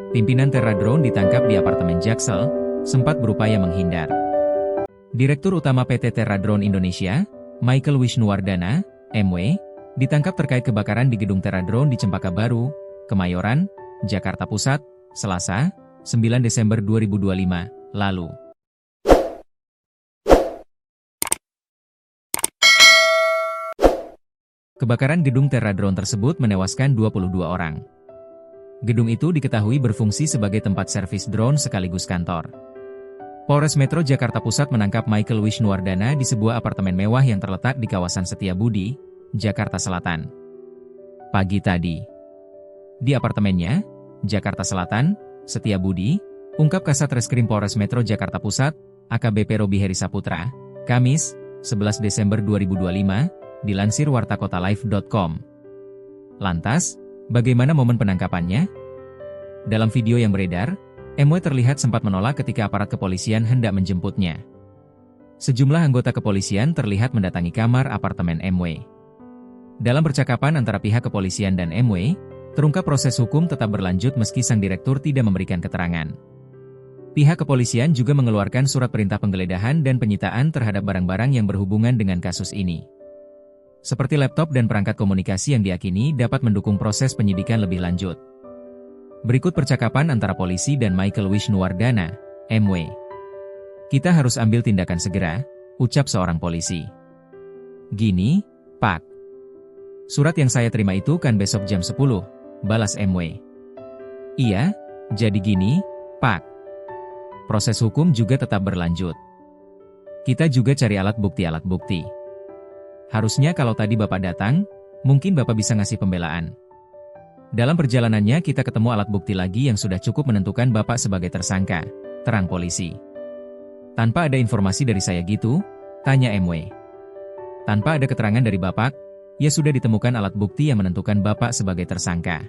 Pimpinan Terra Drone ditangkap di apartemen Jaksel, sempat berupaya menghindar. Direktur Utama PT Terra Drone Indonesia, Michael Wisnuwardana, MW, ditangkap terkait kebakaran di gedung Terra Drone di Cempaka Baru, Kemayoran, Jakarta Pusat, Selasa, 9 Desember 2025, lalu. Kebakaran gedung Terra Drone tersebut menewaskan 22 orang. Gedung itu diketahui berfungsi sebagai tempat servis drone sekaligus kantor. Polres Metro Jakarta Pusat menangkap Michael Wisnuwardana di sebuah apartemen mewah yang terletak di kawasan Setiabudi, Jakarta Selatan. Pagi tadi, di apartemennya, Jakarta Selatan, Setiabudi, ungkap Kasat Reskrim Polres Metro Jakarta Pusat, AKBP Robi Heri Saputra, Kamis, 11 Desember 2025, dilansir wartakotalive.com. Lantas, bagaimana momen penangkapannya? Dalam video yang beredar, MW terlihat sempat menolak ketika aparat kepolisian hendak menjemputnya. Sejumlah anggota kepolisian terlihat mendatangi kamar apartemen MW. Dalam percakapan antara pihak kepolisian dan MW, terungkap proses hukum tetap berlanjut meski sang direktur tidak memberikan keterangan. Pihak kepolisian juga mengeluarkan surat perintah penggeledahan dan penyitaan terhadap barang-barang yang berhubungan dengan kasus ini. Seperti laptop dan perangkat komunikasi yang diyakini dapat mendukung proses penyidikan lebih lanjut. Berikut percakapan antara polisi dan Michael Wisnuwardana, MW. "Kita harus ambil tindakan segera," ucap seorang polisi. "Gini, Pak. Surat yang saya terima itu kan besok jam 10, balas MW. "Iya, jadi gini, Pak. Proses hukum juga tetap berlanjut. Kita juga cari alat bukti. Harusnya kalau tadi Bapak datang, mungkin Bapak bisa ngasih pembelaan. Dalam perjalanannya kita ketemu alat bukti lagi yang sudah cukup menentukan Bapak sebagai tersangka," terang polisi. "Tanpa ada informasi dari saya gitu?" tanya MW. "Tanpa ada keterangan dari Bapak, ya sudah ditemukan alat bukti yang menentukan Bapak sebagai tersangka."